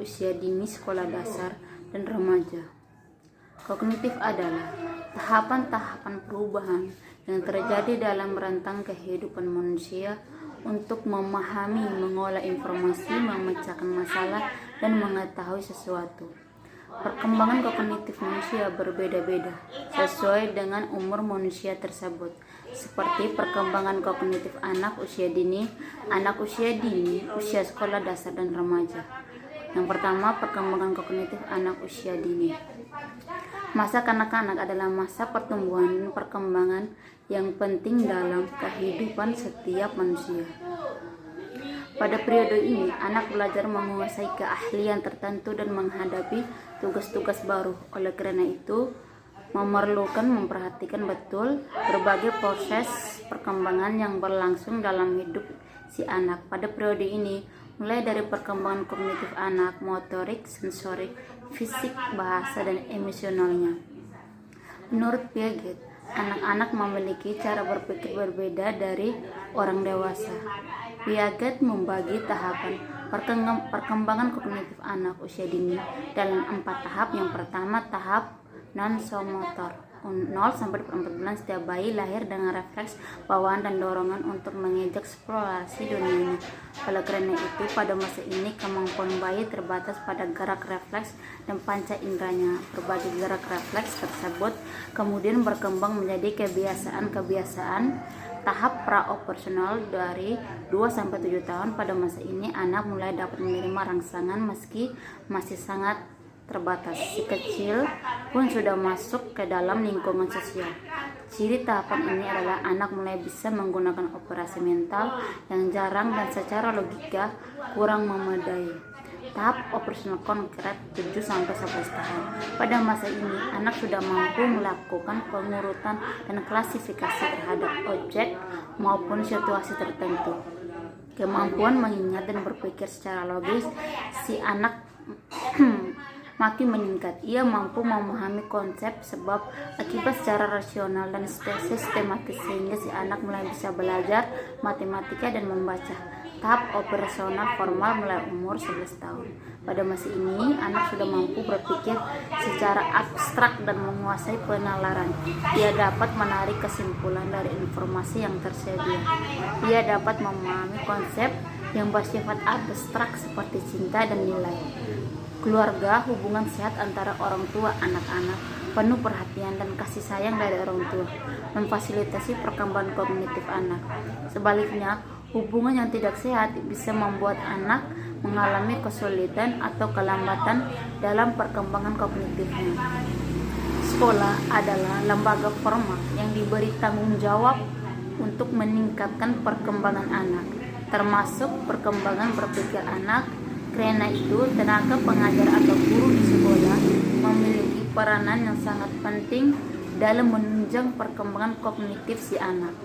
usia dini sekolah dasar dan remaja. Kognitif adalah tahapan-tahapan perubahan yang terjadi dalam rentang kehidupan manusia untuk memahami, mengolah informasi, memecahkan masalah, dan mengetahui sesuatu. Perkembangan kognitif manusia berbeda-beda sesuai dengan umur manusia tersebut, seperti perkembangan kognitif anak usia dini, usia sekolah dasar dan remaja. Yang pertama, perkembangan kognitif anak usia dini. Masa kanak-kanak adalah masa pertumbuhan dan perkembangan yang penting dalam kehidupan setiap manusia. Pada periode ini, anak belajar menguasai keahlian tertentu dan menghadapi tugas-tugas baru. Oleh karena itu, memerlukan memperhatikan betul berbagai proses perkembangan yang berlangsung dalam hidup si anak. Pada periode ini, mulai dari perkembangan kognitif anak, motorik, sensorik, fisik, bahasa, dan emosionalnya. Menurut Piaget, anak-anak memiliki cara berpikir berbeda dari orang dewasa. Piaget membagi tahapan perkembangan kognitif anak usia dini dalam 4 tahap. Yang pertama, tahap non-somotor. 0 sampai 4 bulan setiap bayi lahir dengan refleks bawaan dan dorongan untuk mengeksplorasi dunianya. Oleh karena itu, pada masa ini kemampuan bayi terbatas pada gerak refleks dan panca inderanya. Berbagai gerak refleks tersebut kemudian berkembang menjadi kebiasaan-kebiasaan. Tahap pra-operasional dari 2 sampai 7 tahun. Pada masa ini anak mulai dapat menerima rangsangan meski masih sangat terbatas. Si kecil pun sudah masuk ke dalam lingkungan sosial. Ciri tahapan ini adalah anak mulai bisa menggunakan operasi mental yang jarang dan secara logika kurang memadai. Tahap operasional konkret 7 sampai 11 tahun. Pada masa ini anak sudah mampu melakukan pengurutan dan klasifikasi terhadap objek maupun situasi tertentu. Kemampuan mengingat dan berpikir secara logis si anak makin meningkat. Ia mampu memahami konsep sebab akibat secara rasional dan sistematis sehingga si anak mulai bisa belajar matematika dan membaca. Tahap operasional formal mulai umur 11 tahun. Pada masa ini anak sudah mampu berpikir secara abstrak dan menguasai penalaran. Ia dapat menarik kesimpulan dari informasi yang tersedia. Ia dapat memahami konsep yang bersifat abstrak seperti cinta dan nilai. Keluarga, hubungan sehat antara orang tua anak-anak, penuh perhatian dan kasih sayang dari orang tua, memfasilitasi perkembangan kognitif anak. Sebaliknya, hubungan yang tidak sehat bisa membuat anak mengalami kesulitan atau kelambatan dalam perkembangan kognitifnya. Sekolah adalah lembaga formal yang diberi tanggung jawab untuk meningkatkan perkembangan anak, termasuk perkembangan berpikir anak. Karena itu, tenaga pengajar atau guru di sekolah memiliki peranan yang sangat penting dalam menunjang perkembangan kognitif si anak.